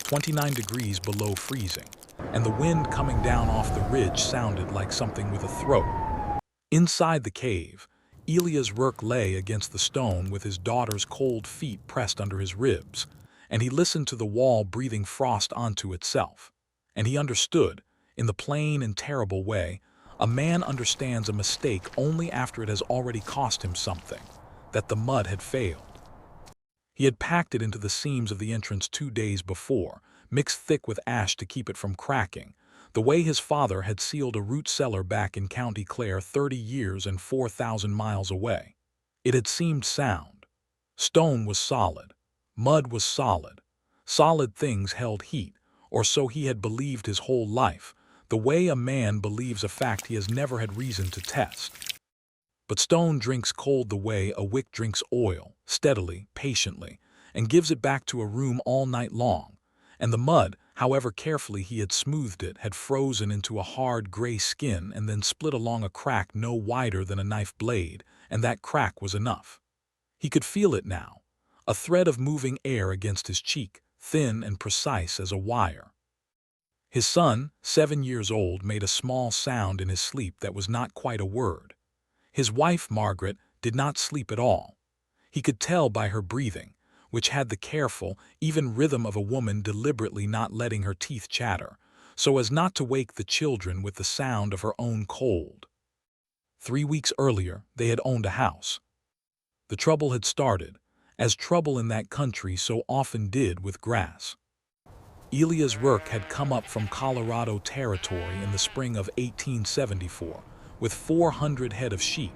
29 degrees below freezing, and the wind coming down off the ridge sounded like something with a throat. Inside the cave, Elias Rourke lay against the stone with his daughter's cold feet pressed under his ribs, and he listened to the wall breathing frost onto itself. And he understood, in the plain and terrible way, a man understands a mistake only after it has already cost him something, that the mud had failed. He had packed it into the seams of the entrance 2 days before, mixed thick with ash to keep it from cracking, the way his father had sealed a root cellar back in County Clare 30 years and 4,000 miles away. It had seemed sound. Stone was solid. Mud was solid. Solid things held heat, or so he had believed his whole life, the way a man believes a fact he has never had reason to test. But stone drinks cold the way a wick drinks oil, steadily, patiently, and gives it back to a room all night long, and the mud, however carefully he had smoothed it, had frozen into a hard gray skin and then split along a crack no wider than a knife blade, and that crack was enough. He could feel it now, a thread of moving air against his cheek, thin and precise as a wire. His son, 7 years old, made a small sound in his sleep that was not quite a word. His wife, Margaret, did not sleep at all. He could tell by her breathing, which had the careful, even rhythm of a woman deliberately not letting her teeth chatter, so as not to wake the children with the sound of her own cold. 3 weeks earlier, they had owned a house. The trouble had started, as trouble in that country so often did with grass. Elias Rourke had come up from Colorado Territory in the spring of 1874 with 400 head of sheep,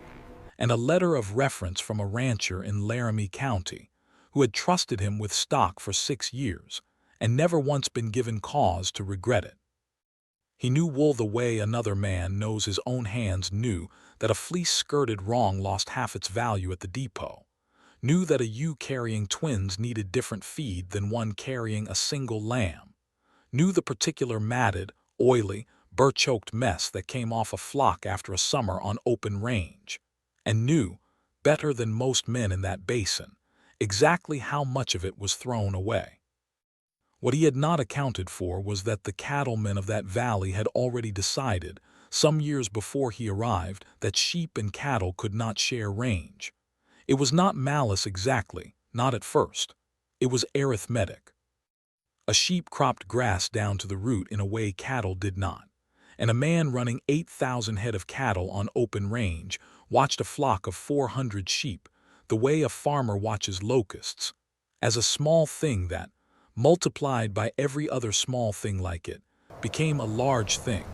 and a letter of reference from a rancher in Laramie County, who had trusted him with stock for 6 years, and never once been given cause to regret it. He knew wool the way another man knows his own hands knew that a fleece skirted wrong lost half its value at the depot, knew that a ewe carrying twins needed different feed than one carrying a single lamb, knew the particular matted, oily, burr-choked mess that came off a flock after a summer on open range, and knew, better than most men in that basin, exactly how much of it was thrown away. What he had not accounted for was that the cattlemen of that valley had already decided, some years before he arrived, that sheep and cattle could not share range. It was not malice exactly, not at first. It was arithmetic. A sheep cropped grass down to the root in a way cattle did not, and a man running 8,000 head of cattle on open range watched a flock of 400 sheep, the way a farmer watches locusts, as a small thing that, multiplied by every other small thing like it, became a large thing,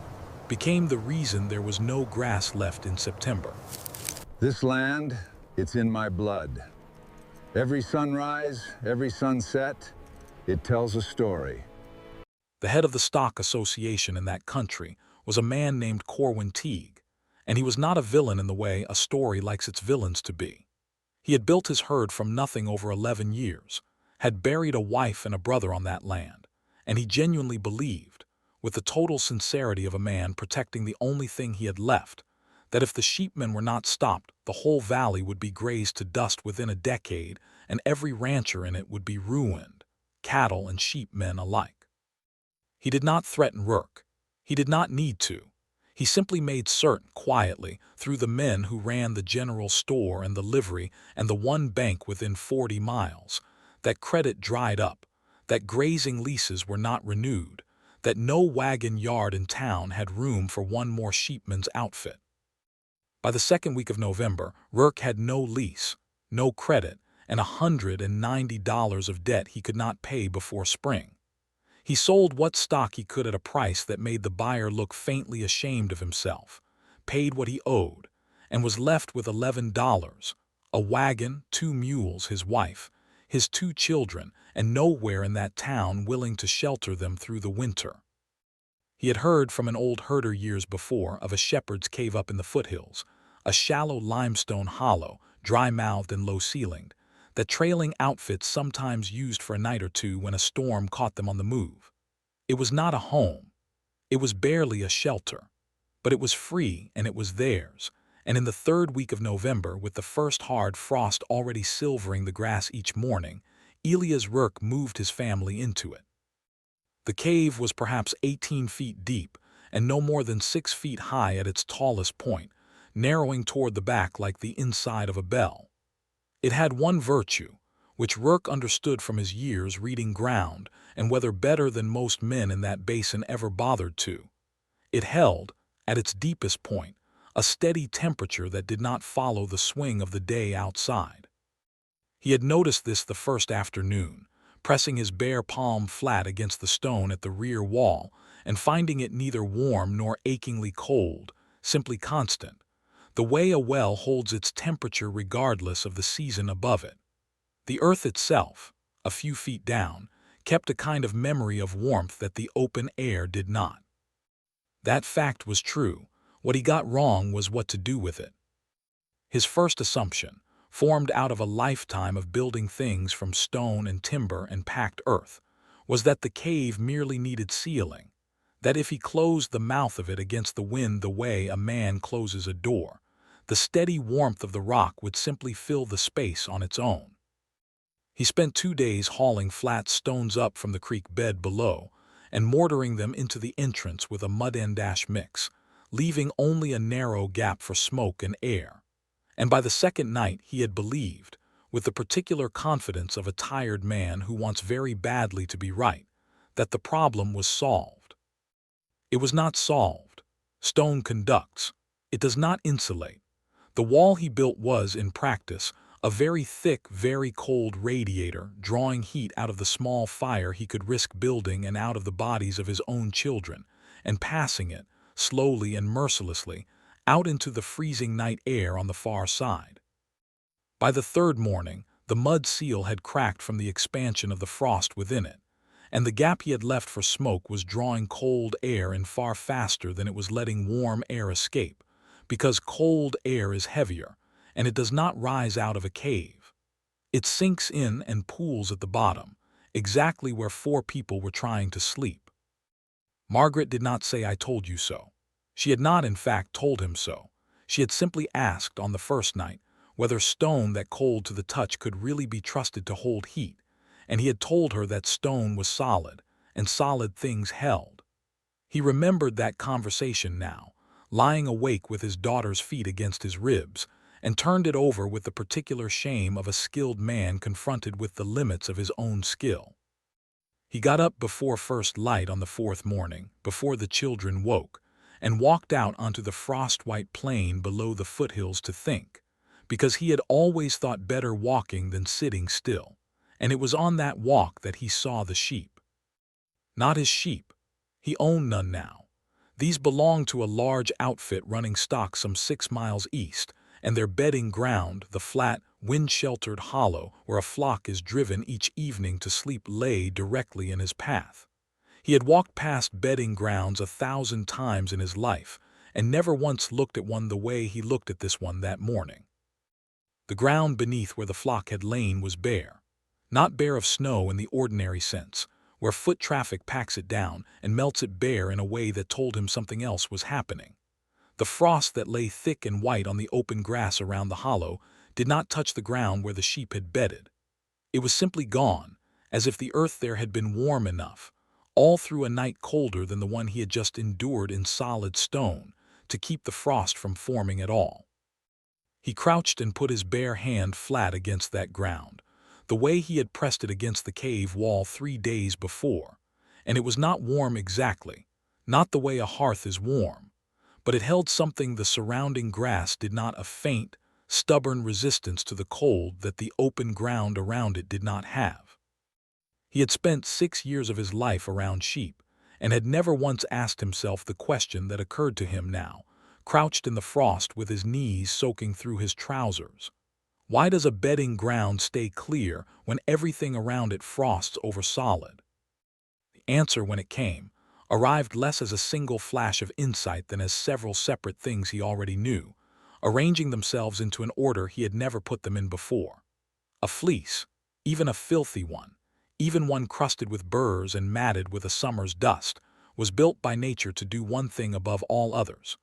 became the reason there was no grass left in September. This land, it's in my blood. Every sunrise, every sunset, it tells a story. The head of the stock association in that country was a man named Corwin Teague, and he was not a villain in the way a story likes its villains to be. He had built his herd from nothing over 11 years, had buried a wife and a brother on that land, and he genuinely believed, with the total sincerity of a man protecting the only thing he had left, that if the sheepmen were not stopped, the whole valley would be grazed to dust within a decade, and every rancher in it would be ruined, cattle and sheepmen alike. He did not threaten Rourke. He did not need to. He simply made certain, quietly, through the men who ran the general store and the livery and the one bank within 40 miles, that credit dried up, that grazing leases were not renewed, that no wagon yard in town had room for one more sheepman's outfit. By the second week of November, Rourke had no lease, no credit, and $190 of debt he could not pay before spring. He sold what stock he could at a price that made the buyer look faintly ashamed of himself, paid what he owed, and was left with $11, a wagon, 2 mules, his wife, his 2 children, and nowhere in that town willing to shelter them through the winter. He had heard from an old herder years before of a shepherd's cave up in the foothills, a shallow limestone hollow, dry-mouthed and low-ceilinged, that trailing outfits sometimes used for a night or two when a storm caught them on the move. It was not a home. It was barely a shelter. But it was free and it was theirs, and in the 3rd week of November, with the first hard frost already silvering the grass each morning, Elias Rourke moved his family into it. The cave was perhaps 18 feet deep and no more than 6 feet high at its tallest point, narrowing toward the back like the inside of a bell. It had one virtue, which Rourke understood from his years reading ground and weather better than most men in that basin ever bothered to. It held, at its deepest point, a steady temperature that did not follow the swing of the day outside. He had noticed this the first afternoon, pressing his bare palm flat against the stone at the rear wall and finding it neither warm nor achingly cold, simply constant, the way a well holds its temperature regardless of the season above it. The earth itself, a few feet down, kept a kind of memory of warmth that the open air did not. That fact was true. What he got wrong was what to do with it. His first assumption, formed out of a lifetime of building things from stone and timber and packed earth, was that the cave merely needed sealing, that if he closed the mouth of it against the wind the way a man closes a door, the steady warmth of the rock would simply fill the space on its own. He spent 2 days hauling flat stones up from the creek bed below and mortaring them into the entrance with a mud-and-ash mix, leaving only a narrow gap for smoke and air. And by the second night he had believed, with the particular confidence of a tired man who wants very badly to be right, that the problem was solved. It was not solved. Stone conducts. It does not insulate. The wall he built was, in practice, a very thick, very cold radiator drawing heat out of the small fire he could risk building and out of the bodies of his own children, and passing it, slowly and mercilessly, out into the freezing night air on the far side. By the third morning, the mud seal had cracked from the expansion of the frost within it, and the gap he had left for smoke was drawing cold air in far faster than it was letting warm air escape, because cold air is heavier, and it does not rise out of a cave. It sinks in and pools at the bottom, exactly where 4 people were trying to sleep. Margaret did not say, "I told you so." She had not, in fact, told him so. She had simply asked on the first night whether stone that cold to the touch could really be trusted to hold heat, and he had told her that stone was solid, and solid things held. He remembered that conversation now, lying awake with his daughter's feet against his ribs, and turned it over with the particular shame of a skilled man confronted with the limits of his own skill. He got up before first light on the 4th morning, before the children woke, and walked out onto the frost-white plain below the foothills to think, because he had always thought better walking than sitting still, and it was on that walk that he saw the sheep. Not his sheep. He owned none now. These belonged to a large outfit running stock some 6 miles east, and their bedding ground, the flat, wind-sheltered hollow where a flock is driven each evening to sleep, lay directly in his path. He had walked past bedding grounds 1,000 times in his life, and never once looked at one the way he looked at this one that morning. The ground beneath where the flock had lain was bare, not bare of snow in the ordinary sense, where foot traffic packs it down and melts it bare in a way that told him something else was happening. The frost that lay thick and white on the open grass around the hollow did not touch the ground where the sheep had bedded. It was simply gone, as if the earth there had been warm enough, all through a night colder than the one he had just endured in solid stone, to keep the frost from forming at all. He crouched and put his bare hand flat against that ground, the way he had pressed it against the cave wall 3 days before, and it was not warm exactly, not the way a hearth is warm, but it held something the surrounding grass did not, a faint, stubborn resistance to the cold that the open ground around it did not have. He had spent 6 years of his life around sheep, and had never once asked himself the question that occurred to him now, crouched in the frost with his knees soaking through his trousers. Why does a bedding ground stay clear when everything around it frosts over solid? The answer, when it came, arrived less as a single flash of insight than as several separate things he already knew, arranging themselves into an order he had never put them in before. A fleece, even a filthy one, even one crusted with burrs and matted with a summer's dust, was built by nature to do one thing above all others: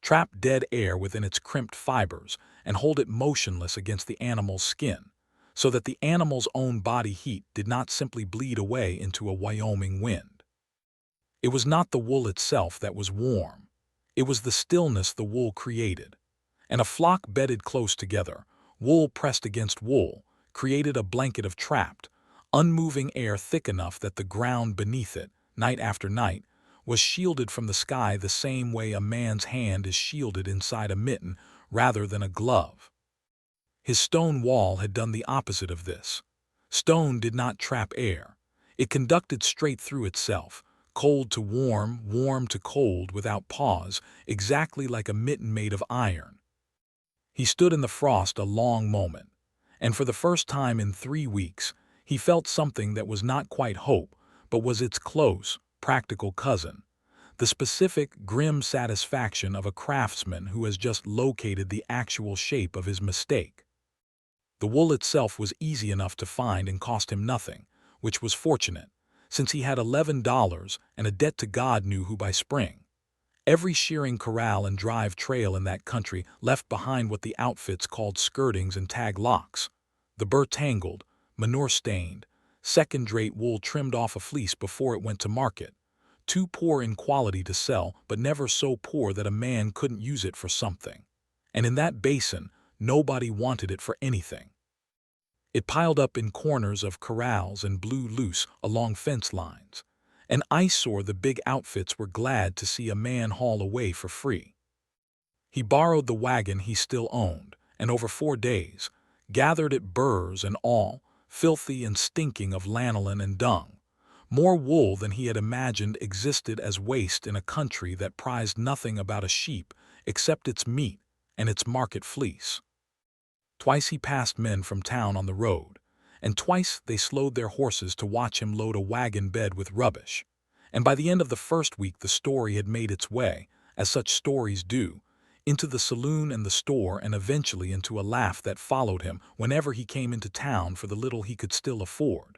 trap dead air within its crimped fibers and hold it motionless against the animal's skin, so that the animal's own body heat did not simply bleed away into a Wyoming wind. It was not the wool itself that was warm. It was the stillness the wool created. And a flock bedded close together, wool pressed against wool, created a blanket of trapped, unmoving air thick enough that the ground beneath it, night after night, was shielded from the sky the same way a man's hand is shielded inside a mitten rather than a glove. His stone wall had done the opposite of this. Stone did not trap air. It conducted straight through itself, cold to warm, warm to cold without pause, exactly like a mitten made of iron. He stood in the frost a long moment, and for the first time in 3 weeks, he felt something that was not quite hope, but was its close, practical cousin. The specific, grim satisfaction of a craftsman who has just located the actual shape of his mistake. The wool itself was easy enough to find and cost him nothing, which was fortunate, since he had $11 and a debt to God knew who by spring. Every shearing corral and drive trail in that country left behind what the outfits called skirtings and tag locks. The burr-tangled, manure-stained, second-rate wool trimmed off a fleece before it went to market. Too poor in quality to sell, but never so poor that a man couldn't use it for something. And in that basin, nobody wanted it for anything. It piled up in corners of corrals and blew loose along fence lines. An eyesore the big outfits were glad to see a man haul away for free. He borrowed the wagon he still owned, and over 4 days, gathered it burrs and all, filthy and stinking of lanolin and dung. More wool than he had imagined existed as waste in a country that prized nothing about a sheep except its meat and its market fleece. Twice he passed men from town on the road, and twice they slowed their horses to watch him load a wagon bed with rubbish. And by the end of the first week the story had made its way, as such stories do, into the saloon and the store and eventually into a laugh that followed him whenever he came into town for the little he could still afford.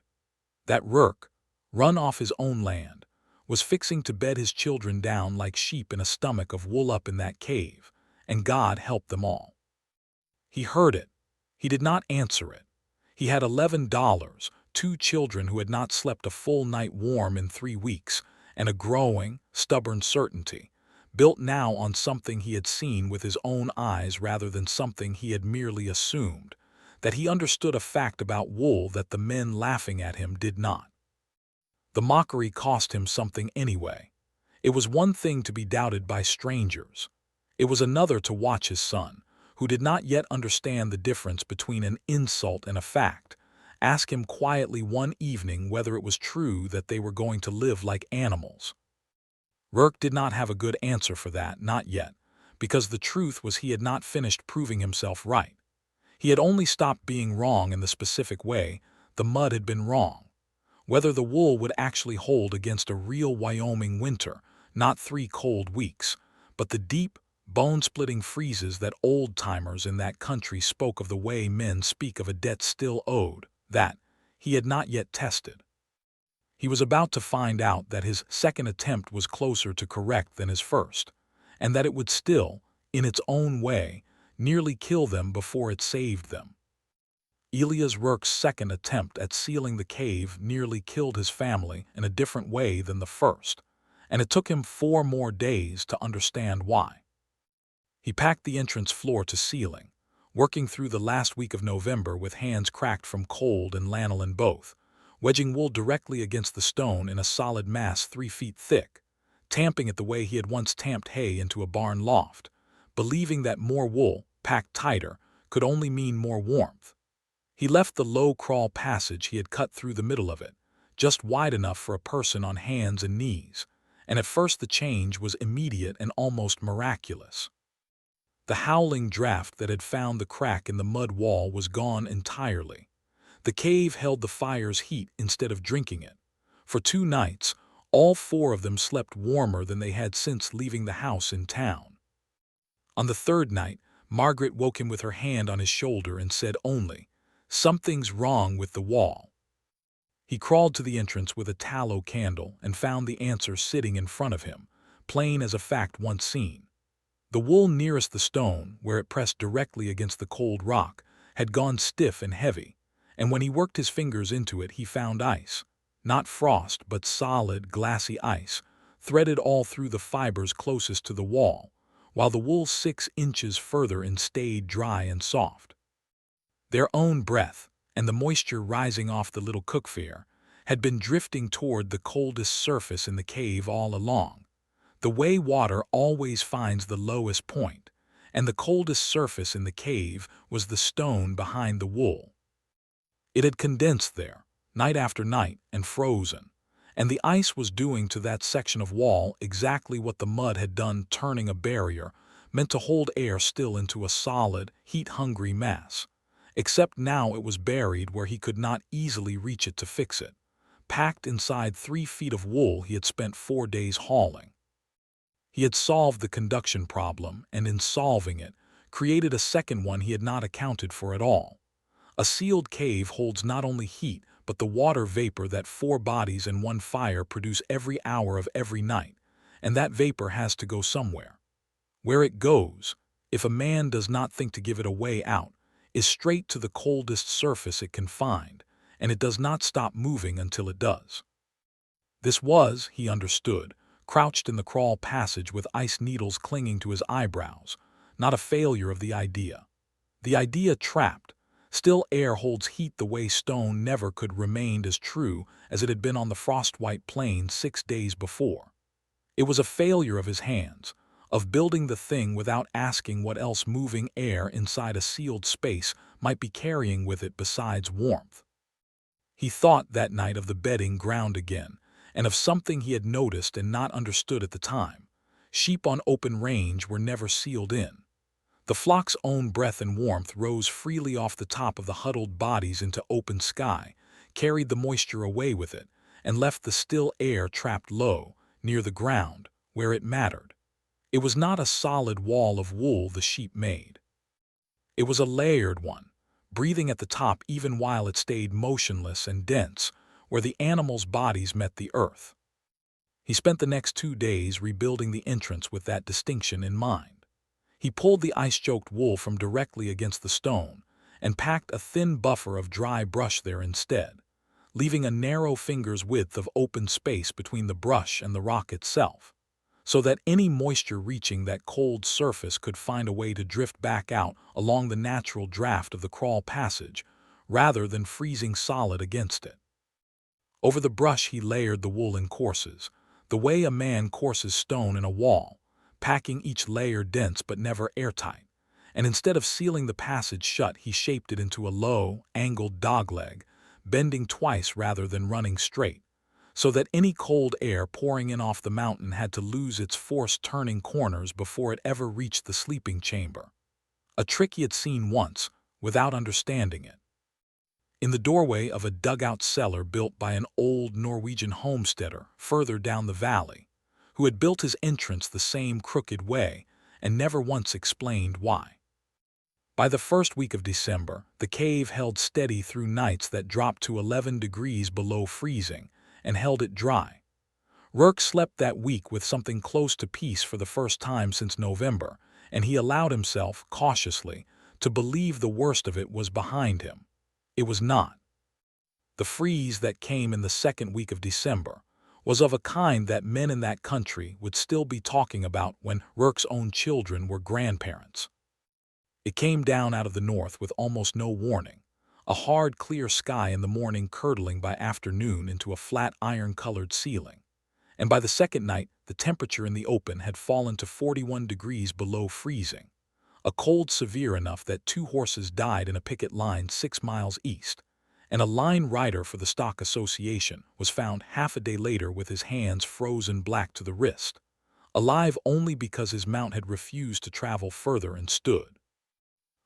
That Rourke, run off his own land, was fixing to bed his children down like sheep in a stomach of wool up in that cave, and God help them all. He heard it. He did not answer it. He had $11, 2 children who had not slept a full night warm in 3 weeks, and a growing, stubborn certainty, built now on something he had seen with his own eyes rather than something he had merely assumed, that he understood a fact about wool that the men laughing at him did not. The mockery cost him something anyway. It was one thing to be doubted by strangers. It was another to watch his son, who did not yet understand the difference between an insult and a fact, ask him quietly one evening whether it was true that they were going to live like animals. Rourke did not have a good answer for that, not yet, because the truth was he had not finished proving himself right. He had only stopped being wrong in the specific way the mud had been wrong. Whether the wool would actually hold against a real Wyoming winter, not 3 cold weeks, but the deep, bone-splitting freezes that old-timers in that country spoke of the way men speak of a debt still owed, that he had not yet tested. He was about to find out that his second attempt was closer to correct than his first, and that it would still, in its own way, nearly kill them before it saved them. Elias Rourke's second attempt at sealing the cave nearly killed his family in a different way than the first, and it took him 4 more days to understand why. He packed the entrance floor to ceiling, working through the last week of November with hands cracked from cold and lanolin both, wedging wool directly against the stone in a solid mass 3 feet thick, tamping it the way he had once tamped hay into a barn loft, believing that more wool, packed tighter, could only mean more warmth. He left the low crawl passage he had cut through the middle of it, just wide enough for a person on hands and knees, and at first the change was immediate and almost miraculous. The howling draft that had found the crack in the mud wall was gone entirely. The cave held the fire's heat instead of drinking it. For 2 nights, all 4 of them slept warmer than they had since leaving the house in town. On the 3rd night, Margaret woke him with her hand on his shoulder and said only, "Something's wrong with the wall." He crawled to the entrance with a tallow candle and found the answer sitting in front of him, plain as a fact once seen. The wool nearest the stone, where it pressed directly against the cold rock, had gone stiff and heavy, and when he worked his fingers into it he found ice. Not frost, but solid, glassy ice, threaded all through the fibers closest to the wall, while the wool 6 inches further in stayed dry and soft. Their own breath, and the moisture rising off the little cookfire, had been drifting toward the coldest surface in the cave all along, the way water always finds the lowest point, and the coldest surface in the cave was the stone behind the wool. It had condensed there, night after night, and frozen, and the ice was doing to that section of wall exactly what the mud had done, turning a barrier meant to hold air still into a solid, heat-hungry mass. Except now it was buried where he could not easily reach it to fix it, packed inside 3 feet of wool he had spent 4 days hauling. He had solved the conduction problem, and in solving it, created a second one he had not accounted for at all. A sealed cave holds not only heat, but the water vapor that 4 bodies and 1 fire produce every hour of every night, and that vapor has to go somewhere. Where it goes, if a man does not think to give it a way out, is straight to the coldest surface it can find, and it does not stop moving until it does. This was, he understood, crouched in the crawl passage with ice needles clinging to his eyebrows, not a failure of the idea. The idea trapped. Still air holds heat the way stone never could remained as true as it had been on the frost-white plain 6 days before. It was a failure of his hands, of building the thing without asking what else moving air inside a sealed space might be carrying with it besides warmth. He thought that night of the bedding ground again, and of something he had noticed and not understood at the time. Sheep on open range were never sealed in. The flock's own breath and warmth rose freely off the top of the huddled bodies into open sky, carried the moisture away with it, and left the still air trapped low, near the ground, where it mattered. It was not a solid wall of wool the sheep made. It was a layered one, breathing at the top even while it stayed motionless and dense, where the animals' bodies met the earth. He spent the next 2 days rebuilding the entrance with that distinction in mind. He pulled the ice-choked wool from directly against the stone and packed a thin buffer of dry brush there instead, leaving a narrow finger's width of open space between the brush and the rock itself, so that any moisture reaching that cold surface could find a way to drift back out along the natural draft of the crawl passage, rather than freezing solid against it. Over the brush he layered the wool in courses, the way a man courses stone in a wall, packing each layer dense but never airtight, and instead of sealing the passage shut he shaped it into a low, angled dogleg, bending twice rather than running straight, so that any cold air pouring in off the mountain had to lose its force turning corners before it ever reached the sleeping chamber. A trick he had seen once, without understanding it. In the doorway of a dugout cellar built by an old Norwegian homesteader further down the valley, who had built his entrance the same crooked way and never once explained why. By the first week of December, the cave held steady through nights that dropped to 11 degrees below freezing and held it dry. Rourke slept that week with something close to peace for the first time since November, and he allowed himself, cautiously, to believe the worst of it was behind him. It was not. The freeze that came in the second week of December was of a kind that men in that country would still be talking about when Rourke's own children were grandparents. It came down out of the north with almost no warning, a hard, clear sky in the morning curdling by afternoon into a flat iron-colored ceiling, and by the second night the temperature in the open had fallen to 41 degrees below freezing, a cold severe enough that 2 horses died in a picket line 6 miles east, and a line rider for the Stock Association was found half a day later with his hands frozen black to the wrist, alive only because his mount had refused to travel further and stood,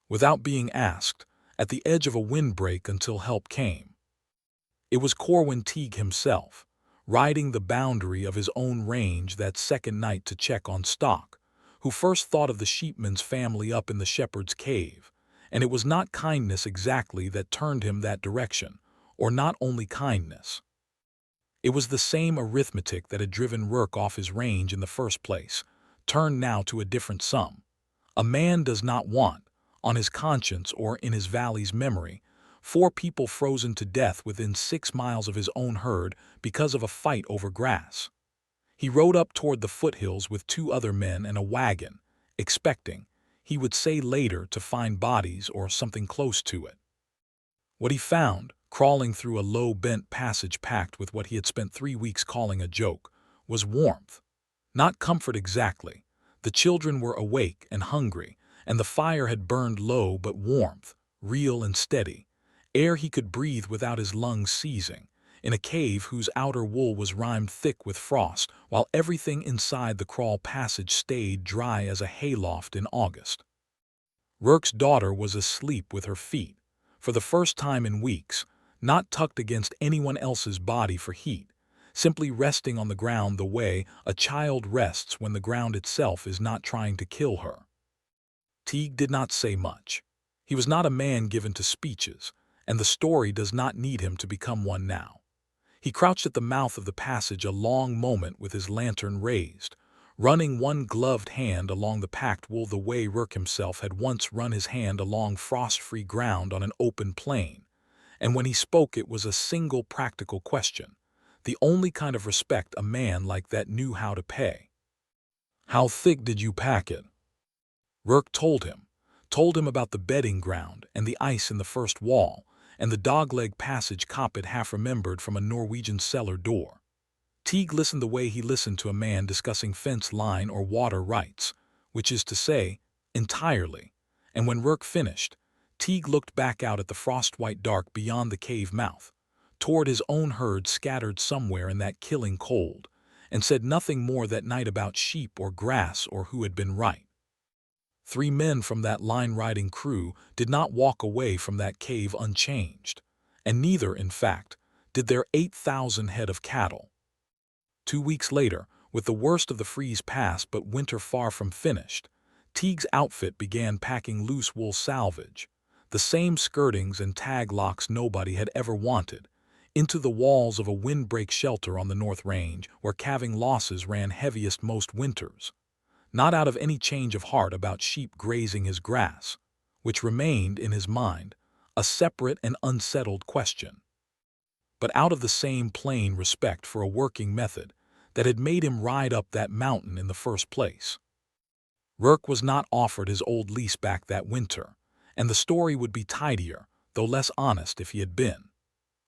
without being asked, at the edge of a windbreak until help came. It was Corwin Teague himself, riding the boundary of his own range that second night to check on stock, who first thought of the sheepman's family up in the shepherd's cave, and it was not kindness exactly that turned him that direction, or not only kindness. It was the same arithmetic that had driven Rourke off his range in the first place, turned now to a different sum. A man does not want, on his conscience or in his valley's memory, 4 people frozen to death within 6 miles of his own herd because of a fight over grass. He rode up toward the foothills with 2 other men and a wagon, expecting, he would say later, to find bodies or something close to it. What he found, crawling through a low bent passage packed with what he had spent 3 weeks calling a joke, was warmth. Not comfort exactly. The children were awake and hungry, and the fire had burned low, but warmth, real and steady. Air he could breathe without his lungs seizing, in a cave whose outer wool was rimed thick with frost, while everything inside the crawl passage stayed dry as a hayloft in August. Rourke's daughter was asleep with her feet, for the first time in weeks, not tucked against anyone else's body for heat, simply resting on the ground the way a child rests when the ground itself is not trying to kill her. Teague did not say much. He was not a man given to speeches, and the story does not need him to become one now. He crouched at the mouth of the passage a long moment with his lantern raised, running one gloved hand along the packed wool the way Rourke himself had once run his hand along frost-free ground on an open plain. And when he spoke, it was a single practical question, the only kind of respect a man like that knew how to pay. "How thick did you pack it?" Rourke told him about the bedding ground and the ice in the first wall, and the dogleg passage Coppet half remembered from a Norwegian cellar door. Teague listened the way he listened to a man discussing fence line or water rights, which is to say, entirely, and when Rourke finished, Teague looked back out at the frost-white dark beyond the cave mouth, toward his own herd scattered somewhere in that killing cold, and said nothing more that night about sheep or grass or who had been right. 3 men from that line-riding crew did not walk away from that cave unchanged, and neither, in fact, did their 8,000 head of cattle. 2 weeks later, with the worst of the freeze past but winter far from finished, Teague's outfit began packing loose wool salvage, the same skirtings and tag locks nobody had ever wanted, into the walls of a windbreak shelter on the North Range where calving losses ran heaviest most winters, not out of any change of heart about sheep grazing his grass, which remained, in his mind, a separate and unsettled question, but out of the same plain respect for a working method that had made him ride up that mountain in the first place. Rourke was not offered his old lease back that winter, and the story would be tidier, though less honest, if he had been.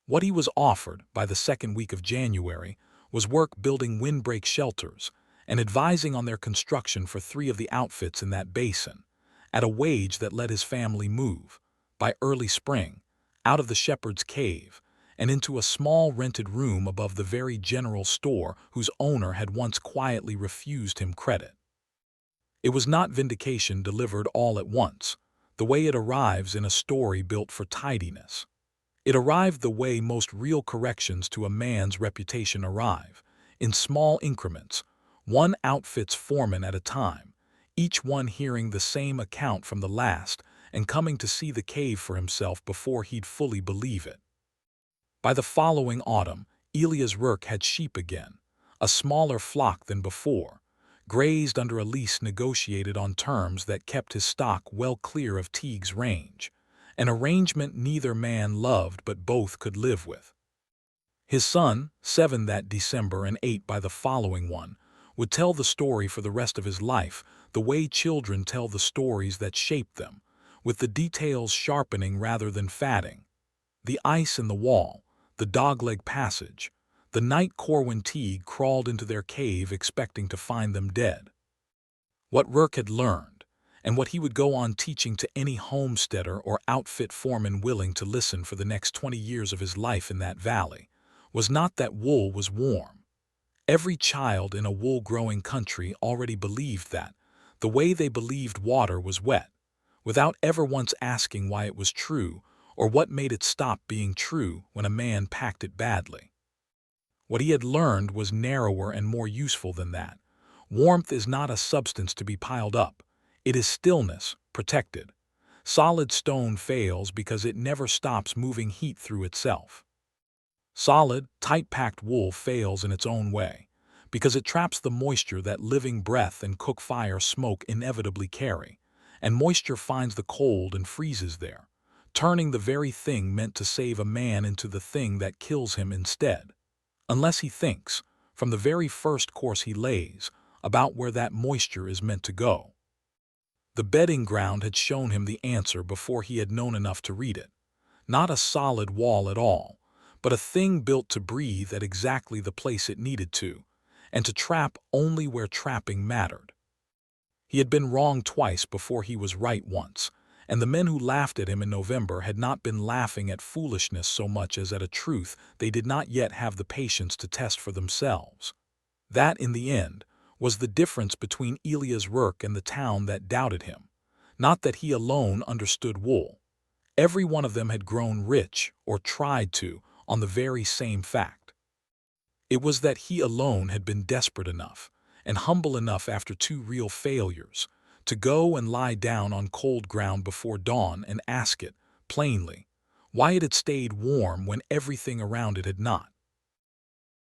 What he was offered by the second week of January was work building windbreak shelters and advising on their construction for 3 of the outfits in that basin, at a wage that let his family move, by early spring, out of the shepherd's cave and into a small rented room above the very general store whose owner had once quietly refused him credit. It was not vindication delivered all at once, the way it arrives in a story built for tidiness. It arrived the way most real corrections to a man's reputation arrive, in small increments, one outfit's foreman at a time, each one hearing the same account from the last and coming to see the cave for himself before he'd fully believe it. By the following autumn, Elias Rourke had sheep again, a smaller flock than before, grazed under a lease negotiated on terms that kept his stock well clear of Teague's range, an arrangement neither man loved but both could live with. His son, 7 that December and 8 by the following one, would tell the story for the rest of his life the way children tell the stories that shape them, with the details sharpening rather than fatting. The ice in the wall, the dogleg passage, the night Corwin Teague crawled into their cave expecting to find them dead. What Rourke had learned, and what he would go on teaching to any homesteader or outfit foreman willing to listen for the next 20 years of his life in that valley, was not that wool was warm. Every child in a wool-growing country already believed that, the way they believed water was wet, without ever once asking why it was true or what made it stop being true when a man packed it badly. What he had learned was narrower and more useful than that. Warmth is not a substance to be piled up. It is stillness, protected. Solid stone fails because it never stops moving heat through itself. Solid, tight-packed wool fails in its own way, because it traps the moisture that living breath and cook fire smoke inevitably carry, and moisture finds the cold and freezes there, turning the very thing meant to save a man into the thing that kills him instead. Unless he thinks, from the very first course he lays, about where that moisture is meant to go. The bedding ground had shown him the answer before he had known enough to read it. Not a solid wall at all, but a thing built to breathe at exactly the place it needed to, and to trap only where trapping mattered. He had been wrong twice before he was right once, and the men who laughed at him in November had not been laughing at foolishness so much as at a truth they did not yet have the patience to test for themselves. That, in the end, was the difference between Elias Rourke and the town that doubted him. Not that he alone understood wool. Every one of them had grown rich, or tried to, on the very same fact. It was that he alone had been desperate enough, and humble enough after two real failures, to go and lie down on cold ground before dawn and ask it, plainly, why it had stayed warm when everything around it had not.